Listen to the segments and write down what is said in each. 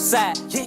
outside.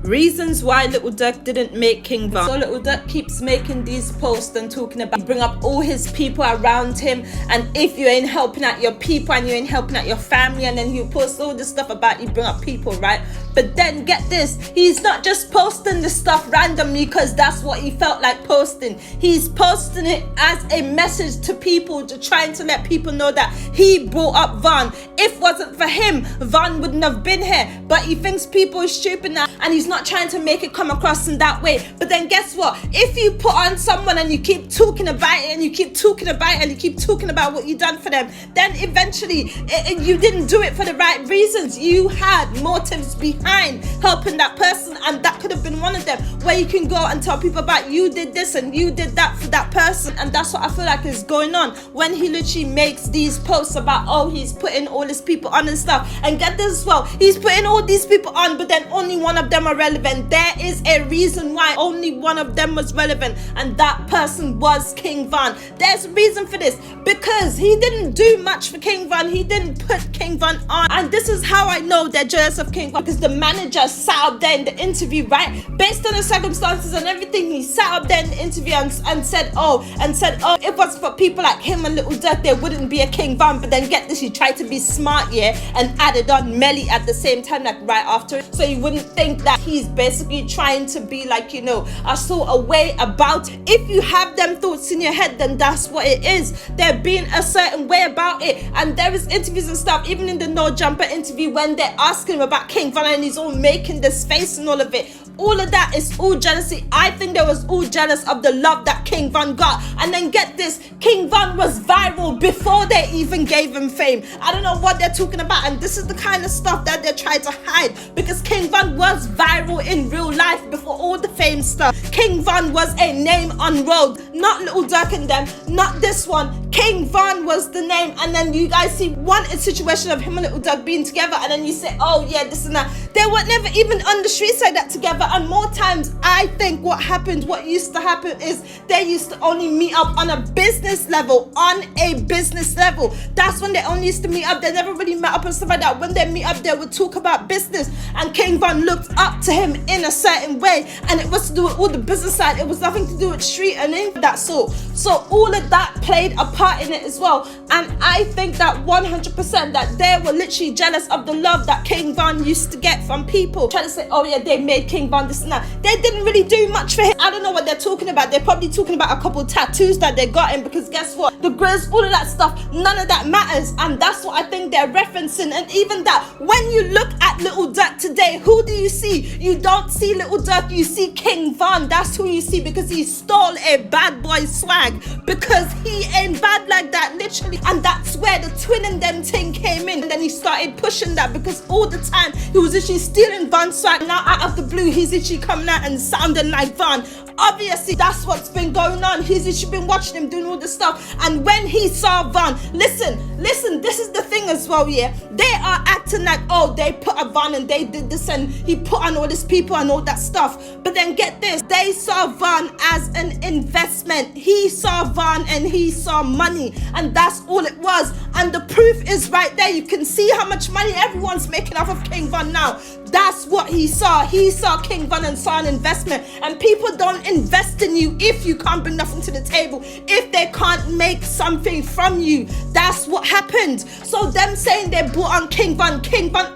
Reasons why Lil Durk didn't make King Von. So Lil Durk keeps making these posts and talking about, bring up all his people around him, and if you ain't helping out your people and you ain't helping out your family, and then he'll post all this stuff about you bring up people, right? But then get this, he's not just posting this stuff randomly because that's what he felt like posting. He's posting it as a message to people, to trying to let people know that he brought up Von. If it wasn't for him, Von wouldn't have been here. But he thinks people are stupid now, and he's not trying to make it come across in that way. But then guess what? If you put on someone and you keep talking about it and you keep talking about it and you keep talking about what you done for them, then eventually you didn't do it for the right reasons. You had motives behind helping that person, and that could have been one of them, where you can go and tell people about you did this and you did that for that person. And that's what I feel like is going on when he literally makes these posts about, oh, he's putting all his people on and stuff. And get this as well, he's putting all these people on, but then only one of them are relevant. There is a reason why only one of them was relevant, and that person was King Von. There's a reason for this, because he didn't do much for King Von. He didn't put King Von on, and this is how I know they're jealous of King Von, because the manager sat up there in the interview, right, based on the circumstances and everything, he sat up there in the interview and said, oh, if it was for people like him and Lil Durk, there wouldn't be a King Von. But then get this, he tried to be smart, yeah, and added on Melly at the same time, like right after it, so you wouldn't think that he's basically trying to be like, you know, a sort of way about it. If you have them thoughts in your head, then that's what it is. They're being a certain way about it. And there is interviews and stuff, even in the No Jumper interview, when they're asking him about King Von and he's all making this face and all of it. All of that is all jealousy. I think they was all jealous of the love that King Von got. And then get this, King Von was viral before they even gave him fame. I don't know what they're talking about, and this is the kind of stuff that they're trying to hide, because King Von was viral in real life before all the fame stuff. King Von was a name on road, not Lil Durk and them, not this one. King Von was the name, and then you guys see one situation of him and Lil Durk being together, and then you say, oh yeah, this and that. They were never even on the streets like that together. And more times, I think what used to happen is they used to only meet up on a business level, That's when they only used to meet up. They never really met up and stuff like that. When they meet up, they would talk about business, and King Von looked up to him in a certain way, and it was to do with all the business side. It was nothing to do with street and in that sort. So all of that played a part in it as well. And I think that 100% that they were literally jealous of the love that King Von used to get from people. Trying to say, oh yeah, they made King Von this and that. They didn't really do much for him. I don't know what they're talking about. They're probably talking about a couple tattoos that they got him, because guess what? The grills, all of that stuff, none of that matters. And that's what I think they're referencing. And even that, when you look at Lil Durk today, who do you see? You don't see Lil Durk, you see King Von. That's who you see, because he stole a bad boy swag, because he ain't bad like that, literally. And that's where the twin and them thing came in, and then he started pushing that, because all the time he was literally stealing Von's swag. Now out of the blue, he's literally coming out and sounding like Von. Obviously, that's what's been going on. He's literally been watching him doing all this stuff, and when he saw Von, listen, this is the thing as well, yeah, they are acting like, oh, they put a Von and they did this and he put on all these people and all that stuff. But then get this, they saw Von as an investment. He saw Von and he saw money, and that's all it was. And the proof is right there. You can see how much money everyone's making off of King Von now. That's what he saw. He saw King Von and saw an investment. And people don't invest in you if you can't bring nothing to the table, if they can't make something from you. That's what happened. So them saying they brought on King Von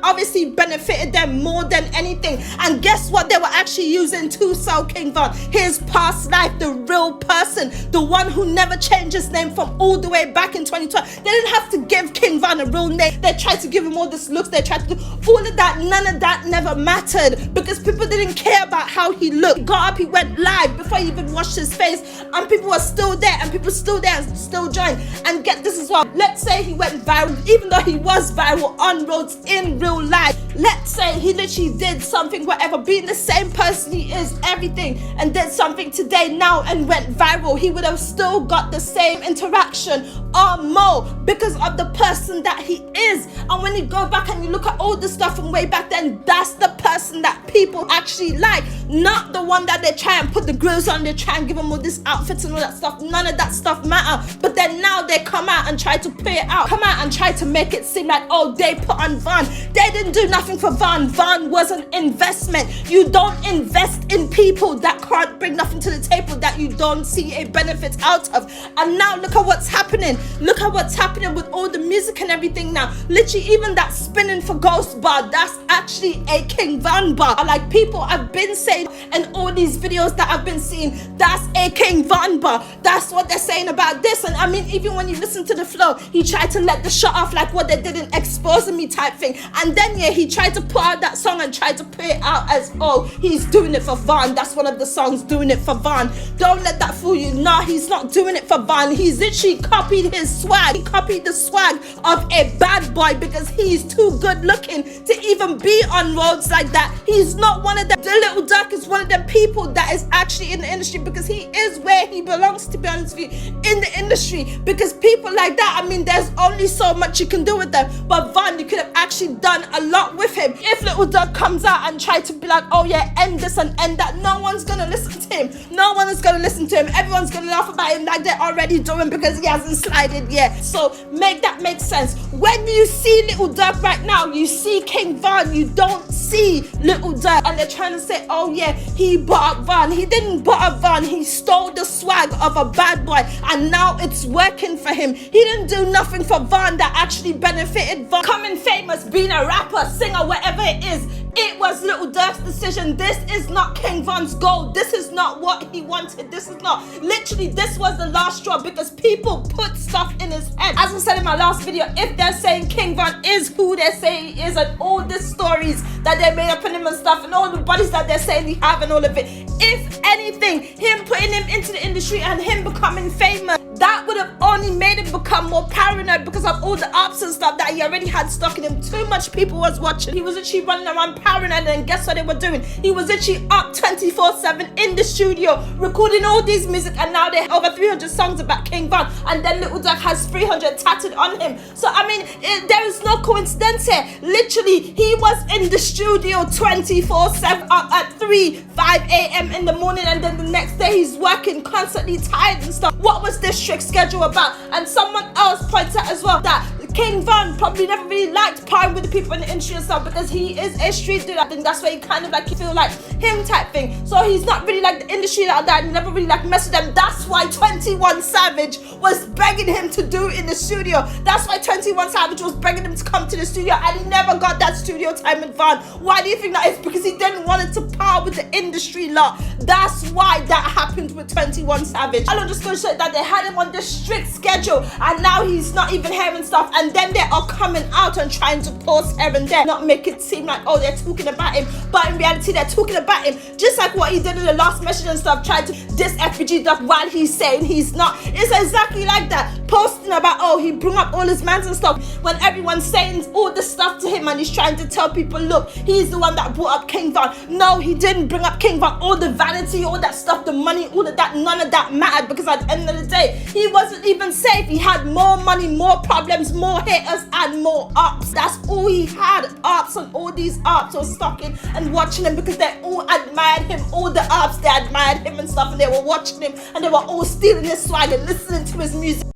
obviously benefited them more than anything. And guess what they were actually using to sell King Von? His past life, the real person, the one who never changed his name from all the way back in 2012. They didn't have to give King Von a real name. They tried to give him all this looks. They tried to do all of that. None of that never mattered, because people didn't care about how he looked. He got up, he went live before he even washed his face, and people were still there, and people still there and still joined. And get this as well, let's say he went viral, even though he was viral on roads in real life. Let's say he literally did something, whatever, being the same person he is, everything, and did something today now and went viral. He would have still got the same interaction or more because of the person that he is. And when you go back and you look at all the stuff from way back then, that's the person that people actually like, not the one that they try and put the grills on, they try and give them all these outfits and all that stuff. None of that stuff matter. But then now they come out and try to put it out, come out and try to make it seem like, oh, they put on Van. They didn't do nothing for Van. Van was an investment. You don't invest in people that can't bring nothing to the table, that you don't see a benefit out of. And now look at what's happening. Look at what's happening with all the music and everything now. Literally, even that spinning for Ghost bar, that's actually a King Van bar. Like people have been saying, and all these videos that I've been seeing, that's a King Van bar. That's what they're saying about this. And I mean, even when you listen to the flow, he tried to let the shut off like what they did in Exposing Me type thing. And then yeah, he tried to put out that song and tried to put it out as, oh, he's doing it for Van. That's one of the songs, doing it for Van. Don't let that fool you. No, he's not doing it for Van. He's literally copied his swag. He copied the swag of a bad boy because he's too good looking to even be on roads like that. He's not one of them. The Lil Durk is one of them people that is actually in the industry because he is where he belongs, to be honest with you, in the industry. Because people like that, I mean, there's only so much you can do with them. But Van, you could have actually done a lot with him. If Lil Durk comes out and try to be like, oh yeah, end this and end that, no one's gonna listen to him. No one is gonna listen to him. Everyone's gonna laugh about him like they're already doing because he hasn't slided yet. So make that make sense. When you see Lil Durk right now, you see King Van, you don't see Lil Durk. And they're trying to say, oh yeah, he bought up Van. He didn't buy up Van. He stole the swag of a bad boy and now it's working for him. He didn't do nothing for Van that actually benefited Van. Becoming famous, being a rapper, singer, whatever it is, it was Lil Durk's decision. This is not King Van's goal. This is not what he wanted. This is not. Literally, this was the last straw because people put stuff in his head. As I said in my last video, if they're saying King Van is who they're saying he is and all the stories that they made up on him and stuff and all the bodies that they're saying he have and all of it, if anything, him putting him into the industry and him becoming famous, that would have only made him become more paranoid because of all the ups and stuff that he already had stuck in him. Too much people was watching. He was literally running around paranoid, and guess what they were doing? He was literally up 24/7 in the studio recording all these music, and now they have over 300 songs about King Van, and then Lil Durk has 300 tattooed on him. So I mean, there is no coincidence here. Literally, he was in the studio 24/7 up at 5 a.m. in the morning, and then the next day he's working, constantly tired and stuff. What was this strict schedule about? And someone else points out as well that King Van probably never really liked partying with the people in the industry and stuff because he is a street dude. I think that's why he kind of like, you feel like him type thing. So he's not really like the industry like that. He never really like messed with them. That's why 21 Savage was begging him to do it in the studio. That's why 21 Savage was begging him to come to the studio, and he never got that studio time with Van. Why do you think that is? Because he didn't want it to par with the industry lot. That's why that happened with 21 Savage. I'm just going to show that they had him on this strict schedule, and now he's not even here and stuff. And then they are coming out and trying to post here and there, not make it seem like, oh, they're talking about him, but in reality they're talking about him, just like what he did in the last message and stuff, trying to diss FBG Duck while he's saying he's not. It's exactly like that, posting about, oh, he brought up all his mans and stuff when everyone's saying all this stuff to him, and he's trying to tell people, look, he's the one that brought up King Van. No, he didn't bring up King Van. All the vanity, all that stuff, the money, all of that, none of that mattered, because at the end of the day, he wasn't even safe. He had more money, more problems, more haters, and more ups. That's all he had, ups, and all these ups were stalking and watching him because they all admired him. All the ups, they admired him and stuff, and they were watching him, and they were all stealing his swag and listening to his music.